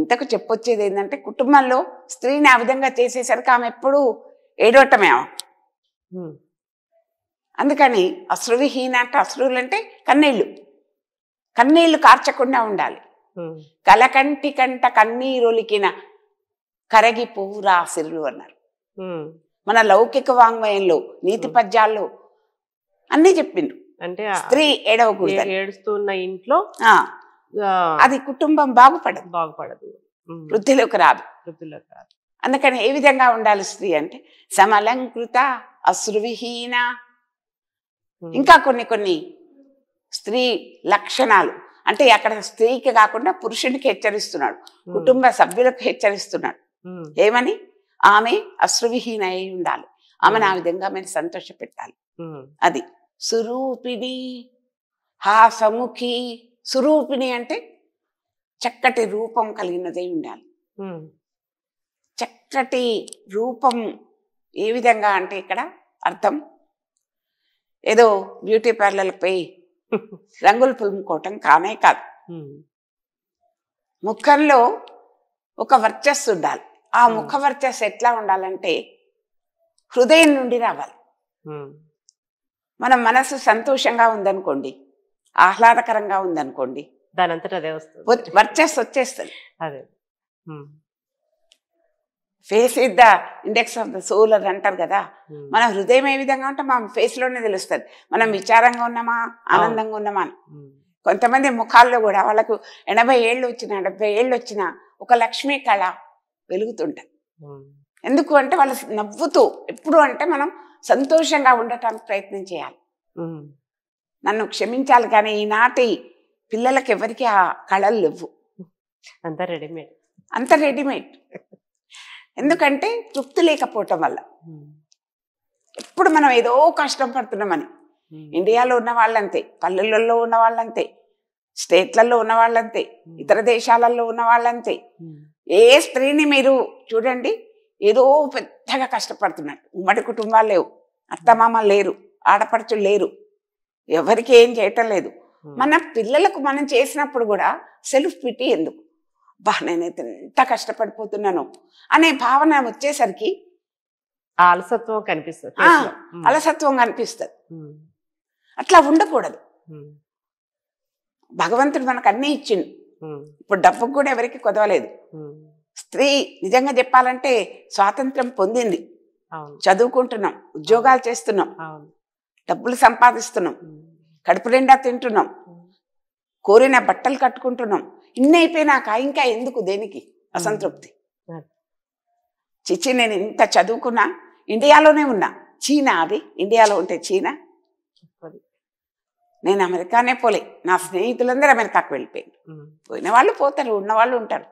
ఇంతకు చెప్పొచ్చేది ఏంటంటే కుటుంబంలో స్త్రీని ఆ విధంగా చేసేసరికి ఆమె ఎప్పుడు ఏడవటమే అందుకని అశ్రువిహీన అంటే అశ్రువులు అంటే కన్నీళ్లు కార్చకుండా ఉండాలి. కలకంటి కంట కన్నీరొలికిన కరగిపోవురా సిరులు అన్నారు. మన లౌకిక వాంగ్మయంలో నీతి పద్యాల్లో అన్నీ చెప్పిండ్రు. అంటే స్త్రీ ఏడవకూడదు, ఏడుస్తున్న ఇంట్లో అది కుటుంబం బాగుపడదు, వృద్ధిలోకి రాదు. అందుకని ఏ విధంగా ఉండాలి స్త్రీ అంటే సమలంకృత అశ్రువిహీన. ఇంకా కొన్ని స్త్రీ లక్షణాలు అంటే అక్కడ స్త్రీకి కాకుండా పురుషునికి హెచ్చరిస్తున్నాడు, కుటుంబ సభ్యులకు హెచ్చరిస్తున్నాడు. ఏమని? ఆమె అశ్రువిహీన అయి ఉండాలి, ఆమెను ఆ విధంగా ఆమెను సంతోష పెట్టాలి. అది సురూపిణి హాసముఖి. సురూపిణి అంటే చక్కటి రూపం కలిగినదై ఉండాలి. చక్కటి రూపం ఏ విధంగా అంటే ఇక్కడ అర్థం ఏదో బ్యూటీ పార్లర్లపై రంగులు పులుముకోవటం కానే కాదు. ముఖంలో ఒక వర్చస్సు ఉండాలి. ఆ ముఖ వర్చస్సు ఎట్లా ఉండాలంటే హృదయం నుండి రావాలి. మన మనసు సంతోషంగా ఉందనుకోండి, ఆహ్లాదకరంగా ఉందనుకోండి, దానంతట అదే వస్తుంది, వర్చస్సు వచ్చేస్తుంది. అదే face is the index of the soul అని అంటారు కదా. మన హృదయం ఏ విధంగా ఉంటే మన ఫేస్ లోనే తెలుస్తుంది మనం విచారంగా ఉన్నామా, ఆనందంగా ఉన్నామా అని. కొంతమంది ముఖాల్లో కూడా వాళ్ళకు 80 ఏళ్ళు వచ్చినా 70 ఏళ్ళు వచ్చినా ఒక లక్ష్మీ కళ వెలుగుతుంటాయి. ఎందుకు అంటే వాళ్ళు నవ్వుతూ ఎప్పుడు అంటే మనం సంతోషంగా ఉండటానికి ప్రయత్నం చేయాలి. నన్ను క్షమించాలి కానీ ఈనాటి పిల్లలకి ఎవరికి ఆ కళలు లేవు, అంత రెడీమేడ్. ఎందుకంటే తృప్తి లేకపోవటం వల్ల ఎప్పుడు మనం ఏదో కష్టం పడుతున్నామని. ఇండియాలో ఉన్న వాళ్ళంతే, పల్లెలలో ఉన్న వాళ్ళంతే, స్టేట్లలో ఉన్న వాళ్ళంతే, ఇతర దేశాలలో ఉన్న వాళ్ళంతే. ఏ స్త్రీని మీరు చూడండి ఏదో పెద్దగా కష్టపడుతున్నట్టు. ఉమ్మడి కుటుంబాలు లేవు, అత్తమామ లేరు, ఆడపడుచులు లేరు, ఎవరికి ఏం చేయటం లేదు. మన పిల్లలకు మనం చేసినప్పుడు కూడా సెల్ఫ్ పిటీ ఎందుకు, బా నేనైతే ఎంత కష్టపడిపోతున్నాను అనే భావన వచ్చేసరికి అలసత్వం కనిపిస్తుంది, అలసత్వం కనిపిస్తుంది. అట్లా ఉండకూడదు. భగవంతుడు మనకు అన్నీ ఇచ్చిండు. ఇప్పుడు డబ్బుకు కూడా ఎవరికి కొదవలేదు. స్త్రీ నిజంగా చెప్పాలంటే స్వాతంత్రం పొందింది. చదువుకుంటున్నాం, ఉద్యోగాలు చేస్తున్నాం, డబ్బులు సంపాదిస్తున్నాం, కడుపు నిండా తింటున్నాం, కోరిన బట్టలు కట్టుకుంటున్నాం. ఇన్ని అయిపోయినాక ఇంకా ఎందుకు దేనికి అసంతృప్తి? చిచ్చి నేను ఇంత చదువుకున్నా, ఇండియాలోనే ఉన్నా, చీనా అది ఇండియాలో ఉంటే చీనా, నేను అమెరికానే పోలే. నా స్నేహితులందరూ అమెరికాకు వెళ్ళిపోయారు. పోయిన వాళ్ళు పోతారు, ఉన్న వాళ్ళు ఉంటారు.